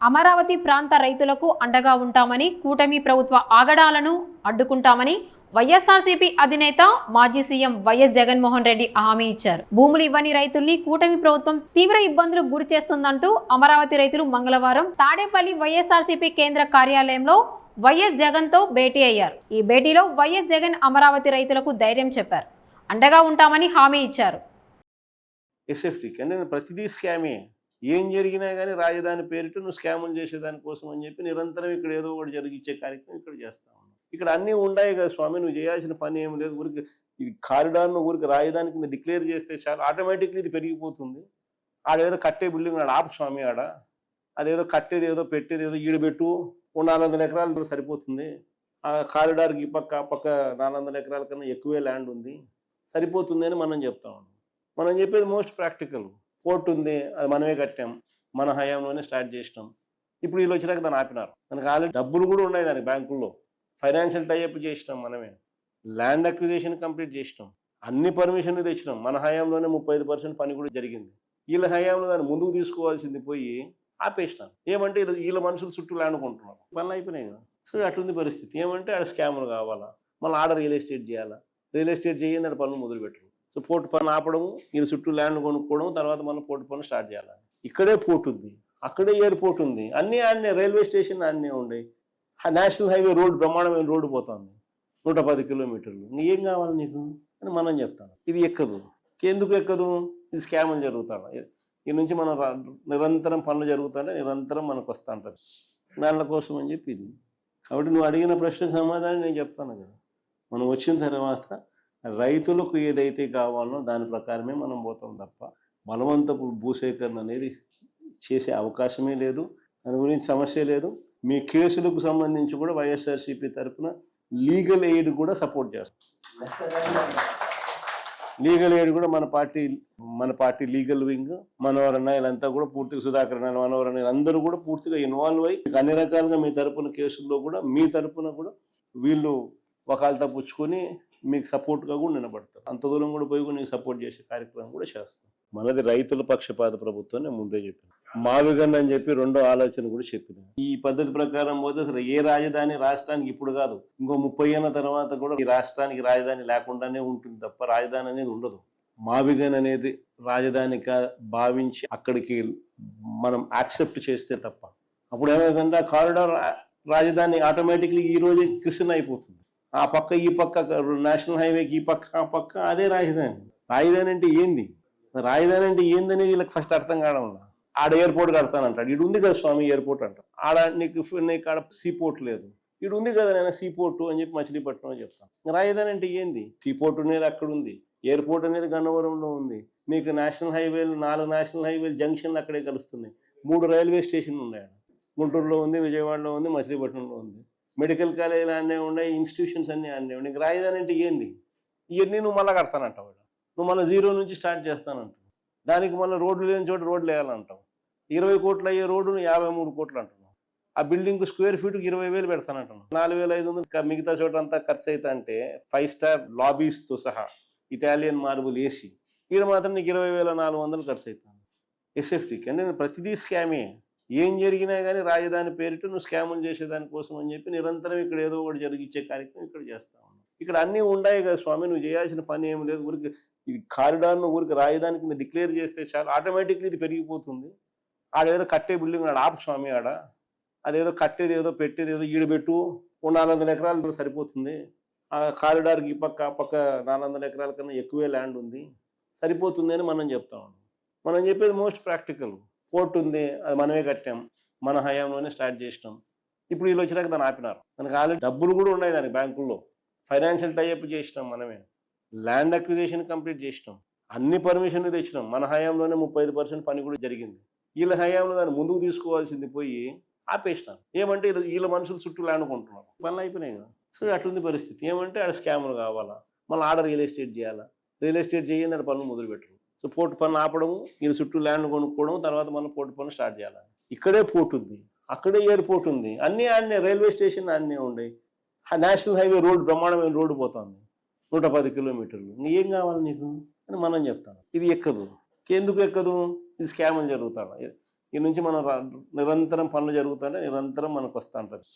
అమరావతి ప్రాంత రైతులకు అండగా ఉంటామని, కూటమి ప్రభుత్వ ఆగడాలను అడ్డుకుంటామని వైఎస్ఆర్సీపీ అధినేత మాజీ సీఎం వైఎస్ జగన్మోహన్ రెడ్డి హామీ ఇచ్చారు. భూములు ఇవ్వని రైతుల్ని కూటమి ప్రభుత్వం తీవ్ర ఇబ్బందులకు గురి చేస్తుందంటూ అమరావతి రైతులు మంగళవారం తాడేపల్లి వైఎస్ఆర్సీపీ కేంద్ర కార్యాలయంలో వైఎస్ జగన్ తో భేటీ అయ్యారు. ఈ భేటీలో వైఎస్ జగన్ అమరావతి రైతులకు ధైర్యం చెప్పారు, అండగా ఉంటామని హామీ ఇచ్చారు. ప్రతిదీ స్కామే, ఏం జరిగినా కానీ రాజధాని పేరిట నువ్వు స్కాములు చేసేదానికోసం అని చెప్పి నిరంతరం ఇక్కడ ఏదో ఒకటి జరిగించే కార్యక్రమం ఇక్కడ చేస్తా ఉన్నావు. ఇక్కడ అన్నీ ఉన్నాయి కదా స్వామి, నువ్వు చేయాల్సిన పని ఏమి లేదు. ఊరికి ఇది కారిడార్ను ఊరికి రాజధాని కింద డిక్లేర్ చేస్తే చాలు, ఆటోమేటిక్లీ ఇది పెరిగిపోతుంది. ఆడేదో కట్టే బిల్డింగ్ ఆడ ఆపు స్వామి, ఆడ అదేదో కట్టేది ఏదో పెట్టేది ఏదో ఈడబెట్టు, 400 ఎకరాలు సరిపోతుంది. ఆ కారిడార్కి ఈ పక్క ఆ పక్క 400 ఎకరాల కన్నా ఎక్కువే ల్యాండ్ ఉంది, సరిపోతుంది అని మనం చెప్తా ఉన్నాం. మనం చెప్పేది మోస్ట్ ప్రాక్టికల్. పోర్ట్ ఉంది, అది మనమే కట్టాం, మన హయాంలోనే స్టార్ట్ చేసినాం. ఇప్పుడు వీళ్ళు వచ్చినాక దాన్ని ఆపినారు. దానికి ఆల్రెడీ డబ్బులు కూడా ఉన్నాయి దానికి బ్యాంకుల్లో, ఫైనాన్షియల్ టైఅప్ చేసినాం, మనమే ల్యాండ్ అక్విజిషన్ కంప్లీట్ చేసినాం, అన్ని పర్మిషన్లు తెచ్చినాం. మన హయాంలోనే 35% పని కూడా జరిగింది. వీళ్ళ హయాంలో దాన్ని ముందుకు తీసుకోవాల్సింది పోయి ఆపేసినాం. ఏమంటే వీళ్ళ మనుషులు చుట్టూ ల్యాండ్ కొంటున్నారు, పనులు అయిపోయినాయి కదా. సో అటుంది పరిస్థితి. ఏమంటే ఆడ స్కాములు కావాలా, మళ్ళీ ఆడ రియల్ ఎస్టేట్ చేయాలా, రియల్ ఎస్టేట్ చేయండి ఆడ పనులు మొదలు పెట్టరు. సో పోర్టు పని ఆపడము, వీళ్ళ చుట్టూ ల్యాండ్ కొనుక్కోవడం, తర్వాత మనం పోర్టు పని స్టార్ట్ చేయాలి. ఇక్కడే పోర్ట్ ఉంది, అక్కడే ఎయిర్పోర్ట్ ఉంది, అన్నీ ఆడనే, రైల్వే స్టేషన్ అన్నీ ఉన్నాయి. నేషనల్ హైవే రోడ్డు, బ్రహ్మాండమైన రోడ్డు పోతుంది, 110 కిలోమీటర్లు. ఏం కావాలి నీకు అని మనం చెప్తాను. ఇది ఎక్కదు. ఎందుకు ఎక్కదు? ఇది స్కాములు జరుగుతాయి. ఈ నుంచి మనం నిరంతరం పనులు జరుగుతుంటే నిరంతరం మనకు వస్తూ ఉంటుంది. దానిల కోసం అని చెప్పి ఇది. కాబట్టి నువ్వు అడిగిన ప్రశ్నకు సమాధానం నేను చెప్తాను కదా. మనం వచ్చిన తర్వాత రైతులకు ఏదైతే కావాలో దాని ప్రకారమే మనం పోతాం తప్ప బలవంతపు భూసేకరణ అనేది చేసే అవకాశమే లేదు. దాని గురించి సమస్య లేదు. మీ కేసులకు సంబంధించి కూడా వైఎస్ఆర్సీపీ తరఫున లీగల్ ఎయిడ్ కూడా సపోర్ట్ చేస్తాం. లీగల్ ఎయిడ్ కూడా మన పార్టీ లీగల్ వింగ్, మనోహరన్న వీళ్ళంతా కూడా పూర్తిగా, సుధాకర్ అన్న, మనోహరన్న అందరూ కూడా పూర్తిగా ఇన్వాల్వ్ అయ్యి అన్ని రకాలుగా మీ తరపున కేసుల్లో కూడా మీ తరపున కూడా వీళ్ళు వకాల్తా పుచ్చుకొని మీకు సపోర్ట్గా కూడా నిలబడతారు. అంత దూరం కూడా పోయి కూడా నీకు సపోర్ట్ చేసే కార్యక్రమం కూడా చేస్తాం. మనది రైతుల పక్షపాత ప్రభుత్వం నేను ముందే చెప్పాను. మావిగన్ అని చెప్పి రెండో ఆలోచన కూడా చెప్పిన. ఈ పద్ధతి ప్రకారం పోతే అసలు ఏ రాజధాని రాష్ట్రానికి ఇప్పుడు కాదు, ఇంకో 30 ఏళ్ళ తర్వాత కూడా ఈ రాష్ట్రానికి రాజధాని లేకుండానే ఉంటుంది తప్ప రాజధాని అనేది ఉండదు. మావిగన్ అనేది రాజధానిగా భావించి అక్కడికి మనం యాక్సెప్ట్ చేస్తే తప్ప అప్పుడు ఏమైందంటే ఆ కారిడార్ రాజధాని ఆటోమేటిక్లీ ఈ రోజే కృష్ణ అయిపోతుంది. ఆ పక్క ఈ పక్క నేషనల్ హైవేకి ఈ పక్క ఆ పక్క అదే రాజధాని. రాజధాని అంటే ఏంది, రాజధాని అంటే ఏందనేది వీళ్ళకి ఫస్ట్ అర్థం కావడం. ఆడ ఎయిర్పోర్ట్ కడతానంటాడు, ఇటు ఉంది కదా స్వామి ఎయిర్పోర్ట్ అంట. ఆడ నీకు ఆడ సీపోర్ట్ లేదు, ఇటు ఉంది కదా నేను సీపోర్టు అని చెప్పి మచిలీపట్నం అని చెప్తాను. రాజధాని అంటే ఏంది? సీపోర్ట్ అనేది అక్కడ ఉంది, ఎయిర్పోర్ట్ అనేది గన్నవరంలో ఉంది, మీకు నేషనల్ హైవేలు 4 నేషనల్ హైవేలు జంక్షన్లు అక్కడే కలుస్తున్నాయి, 3 రైల్వే స్టేషన్లు ఉన్నాయి, గుంటూరులో ఉంది, విజయవాడలో ఉంది, మచిలీపట్నంలో ఉంది, మెడికల్ కాలేజీలు అన్నీ ఉన్నాయి, ఇన్స్టిట్యూషన్స్ అన్నీ ఉన్నాయి. నీకు రాజధాని అంటే ఏంది? ఇవన్నీ నువ్వు మళ్ళీ కడతానంటావు, నువ్వు మళ్ళీ 0 నుంచి స్టార్ట్ చేస్తానంటావు. దానికి మళ్ళీ రోడ్లు లేని చోట రోడ్లు వేయాలంటావు. 20 కోట్లు అయ్యే రోడ్డును 53 కోట్లు అంటున్నావు. ఆ బిల్డింగ్ స్క్వేర్ ఫీట్కి 20,000 పెడతానంటున్నావు. 4,500 మిగతా చోట అంతా ఖర్చు అవుతా అంటే 5 స్టార్ లాబీస్తో సహా ఇటాలియన్ మార్బుల్ ఏసీ, ఈడ మాత్రం నీకు 20,400 ఖర్చు అవుతాను. ఎస్ఎఫ్టీకి అంటే ప్రతిదీ స్కామే, ఏం జరిగినా కానీ రాజధాని పేరిట నువ్వు స్కాములు చేసేదానికోసం అని చెప్పి నిరంతరం ఇక్కడ ఏదో ఒకటి జరిగించే కార్యక్రమం ఇక్కడ చేస్తా ఉన్నావు. ఇక్కడ అన్నీ ఉన్నాయి కదా స్వామి, నువ్వు చేయాల్సిన పని ఏమి లేదు. ఊరికి ఇది కారిడార్ను ఊరికి రాజధాని కింద డిక్లేర్ చేస్తే చాలు, ఆటోమేటిక్లీ ఇది పెరిగిపోతుంది. ఆడేదో కట్టే బిల్డింగ్ ఆడ ఆపు స్వామి, ఆడ అదేదో కట్టేది ఏదో పెట్టేది ఏదో ఈడబెట్టు, 400 ఎకరాలు సరిపోతుంది. ఆ కారిడార్కి ఈ పక్క ఆ పక్క 400 ఎకరాల కన్నా ఎక్కువే ల్యాండ్ ఉంది, సరిపోతుంది అని మనం చెప్తా ఉన్నాం. మనం చెప్పేది మోస్ట్ ప్రాక్టికల్. పోర్ట్ ఉంది, అది మనమే కట్టాం, మన హయాంలోనే స్టార్ట్ చేసినాం. ఇప్పుడు వీళ్ళు వచ్చినాక దాన్ని ఆపినారు. దానికి ఆల్రెడీ డబ్బులు కూడా ఉన్నాయి దానికి బ్యాంకుల్లో, ఫైనాన్షియల్ టైఅప్ చేసినాం, మనమే ల్యాండ్ అక్విజిషన్ కంప్లీట్ చేసినాం, అన్ని పర్మిషన్లు తెచ్చినాం. మన హయాంలోనే 35% పని కూడా జరిగింది. వీళ్ళ హయాంలో దాన్ని ముందుకు తీసుకోవాల్సింది పోయి ఆపేసినాం. ఏమంటే వీళ్ళ మనుషులు చుట్టూ ల్యాండ్ కొంటున్నారు, పనులు అయిపోయినాయి కదా. సో అటుంది పరిస్థితి. ఏమంటే ఆడ స్కాములు కావాలా, మళ్ళీ ఆడ రియల్ ఎస్టేట్ చేయాలా, రియల్ ఎస్టేట్ చేయండి ఆడ పనులు మొదలు పెట్టరు. సో పోర్టు పని ఆపడము, వీళ్ళ చుట్టూ ల్యాండ్ కొనుక్కోవడం, తర్వాత మనం పోర్టు పని స్టార్ట్ చేయాలి. ఇక్కడే పోర్ట్ ఉంది, అక్కడే ఎయిర్పోర్ట్ ఉంది, అన్నీ ఆడనే, రైల్వే స్టేషన్ అన్నీ ఉన్నాయి. నేషనల్ హైవే రోడ్డు, బ్రహ్మాండమైన రోడ్డు పోతుంది, 110 కిలోమీటర్లు. ఏం కావాలి నీకు అని మనం చెప్తాను. ఇది ఎక్కదు. ఎందుకు ఎక్కదు? ఇది స్కాములు జరుగుతాయి. ఈ నుంచి మనం నిరంతరం పనులు జరుగుతుంటే నిరంతరం మనకు వస్తూ ఉంటుంది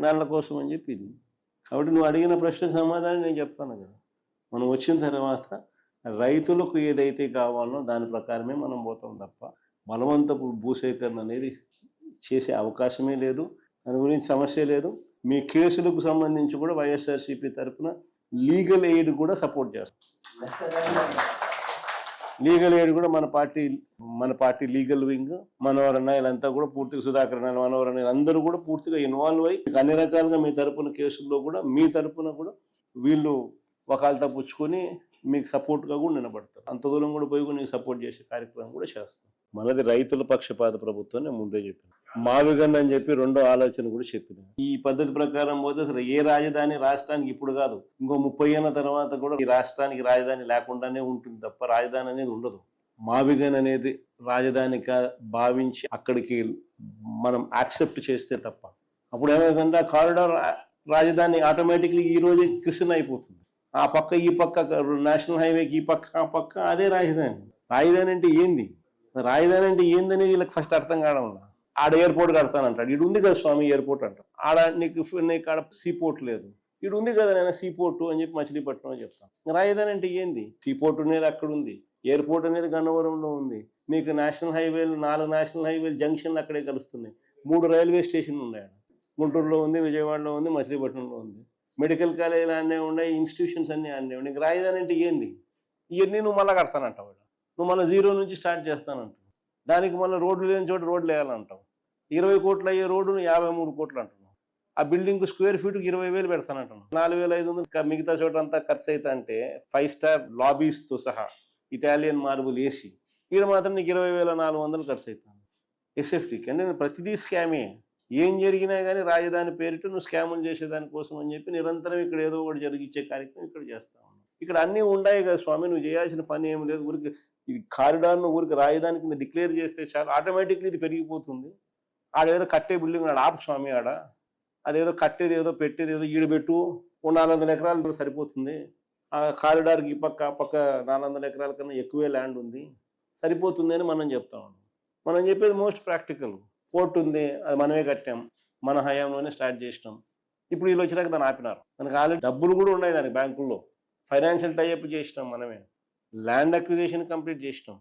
దానిల కోసం అని చెప్పి ఇది. కాబట్టి నువ్వు అడిగిన ప్రశ్నకు సమాధానం నేను చెప్తాను కదా. మనం వచ్చిన తర్వాత రైతులకు ఏదైతే కావాలో దాని ప్రకారమే మనం పోతాం తప్ప బలవంతపు భూసేకరణ అనేది చేసే అవకాశమే లేదు. దాని గురించి సమస్య లేదు. మీ కేసులకు సంబంధించి కూడా వైఎస్ఆర్సీపీ తరఫున లీగల్ ఎయిడ్ కూడా సపోర్ట్ చేస్తాం. లీగల్ ఎయిడ్ కూడా మన పార్టీ లీగల్ వింగ్ మనోహరన్న వీళ్ళంతా కూడా పూర్తిగా సుధాకర్ అన్న మనోహరన్న వీళ్ళందరూ కూడా పూర్తిగా ఇన్వాల్వ్ అయ్యి అన్ని రకాలుగా మీ తరపున కేసుల్లో కూడా మీ తరపున కూడా వీళ్ళు వకాల్తా పుచ్చుకొని మీకు సపోర్ట్గా కూడా నిలబడతారు. అంత దూరం కూడా పోయి నీకు సపోర్ట్ చేసే కార్యక్రమం కూడా చేస్తాం. మనది రైతుల పక్షపాత ప్రభుత్వం నేను ముందే చెప్పాను. మావిగన్ అని చెప్పి రెండో ఆలోచన కూడా చెప్పిన. ఈ పద్ధతి ప్రకారం పోతే అసలు ఏ రాజధాని రాష్ట్రానికి ఇప్పుడు కాదు, ఇంకో 30 ఏళ్ళ తర్వాత కూడా ఈ రాష్ట్రానికి రాజధాని లేకుండానే ఉంటుంది తప్ప రాజధాని అనేది ఉండదు. మావిగన్ అనేది రాజధానిగా భావించి అక్కడికి మనం యాక్సెప్ట్ చేస్తే తప్ప అప్పుడు ఏమైందంటే ఆ కారిడార్ రాజధాని ఆటోమేటిక్లీ ఈ రోజే కృష్ణ అయిపోతుంది. ఆ పక్క ఈ పక్క నేషనల్ హైవేకి ఈ పక్క ఆ పక్క అదే రాజధాని. రాజధాని అంటే ఏంది, రాజధాని అంటే ఏందనేది వీళ్ళకి ఫస్ట్ అర్థం కావడం. ఆడ ఎయిర్పోర్ట్ కడతానంటాడు. ఇటు ఉంది కదా స్వామి ఎయిర్పోర్ట్ అంటాడు. ఆడ నీకు ఆడ సీపోర్ట్ లేదు. ఇటు ఉంది కదా నేను సీపోర్టు అని చెప్పి మచిలీపట్నం అని చెప్తాను. రాజధాని అంటే ఏంది? సీపోర్ట్ అనేది అక్కడ ఉంది, ఎయిర్పోర్ట్ అనేది గన్నవరంలో ఉంది. నీకు నేషనల్ హైవేలు 4 నేషనల్ హైవేలు జంక్షన్లు అక్కడే కలుస్తున్నాయి. 3 రైల్వే స్టేషన్లు ఉన్నాయి. గుంటూరులో ఉంది, విజయవాడలో ఉంది, మచిలీపట్నంలో ఉంది. మెడికల్ కాలేజీలు అన్నీ ఉన్నాయి, ఇన్స్టిట్యూషన్స్ అన్నీ అన్నీ ఉన్నాయి. నీకు రాజధాని అంటే ఏంది? ఇవన్నీ నువ్వు మళ్ళీ కడతానంటావు. నువ్వు మళ్ళీ 0 నుంచి స్టార్ట్ చేస్తానంటావు. దానికి మళ్ళీ రోడ్లు లేని చోట రోడ్లు వేయాలంటావు. 20 కోట్లు అయ్యే రోడ్డును 53 కోట్లు అంటున్నావు. ఆ బిల్డింగ్ స్క్వేర్ ఫీట్కి 20,000 పెడతానంటున్నావు. 4,500 మిగతా చోట అంతా ఖర్చు అవుతా అంటే 5 స్టార్ లాబీస్తో సహా ఇటాలియన్ మార్బుల్ ఏసీ ఇక్కడ మాత్రం నీకు 20,400 ఖర్చు అవుతాను ఎస్ఎఫ్టీకి. అంటే ప్రతిదీ స్కామే. ఏం జరిగినా కానీ రాజధాని పేరిట నువ్వు స్కాములు చేసేదానికోసం అని చెప్పి నిరంతరం ఇక్కడ ఏదో ఒకటి జరిగించే కార్యక్రమం ఇక్కడ చేస్తా ఉన్నావు. ఇక్కడ అన్నీ ఉన్నాయి కదా స్వామి, నువ్వు చేయాల్సిన పని ఏం లేదు. ఊరికి ఇది కారిడార్ను ఊరికి రాజధాని కింద డిక్లేర్ చేస్తే చాలు, ఆటోమేటిక్లీ ఇది పెరిగిపోతుంది. ఆడేదో కట్టే బిల్డింగ్ ఆడ ఆపు స్వామి, ఆడ అదేదో కట్టేది ఏదో పెట్టేది ఏదో ఈడబెట్టు 400 ఎకరాలు సరిపోతుంది. ఆ కారిడార్కి ఈ పక్క ఆ పక్క 400 ఎకరాల కన్నా ఎక్కువే ల్యాండ్ ఉంది, సరిపోతుంది అని మనం చెప్తా ఉన్నాం. మనం చెప్పేది మోస్ట్ ప్రాక్టికల్. పోర్ట్ ఉంది, అది మనమే కట్టాం, మన హయాంలోనే స్టార్ట్ చేసినాం. ఇప్పుడు వీళ్ళు వచ్చినాక దాన్ని ఆపినారు. మనకు ఆల్రెడీ డబ్బులు కూడా ఉన్నాయి దానికి బ్యాంకుల్లో. ఫైనాన్షియల్ టైఅప్ చేసినాం మనమే, ల్యాండ్ అక్విజిషన్ కంప్లీట్ చేసినాం.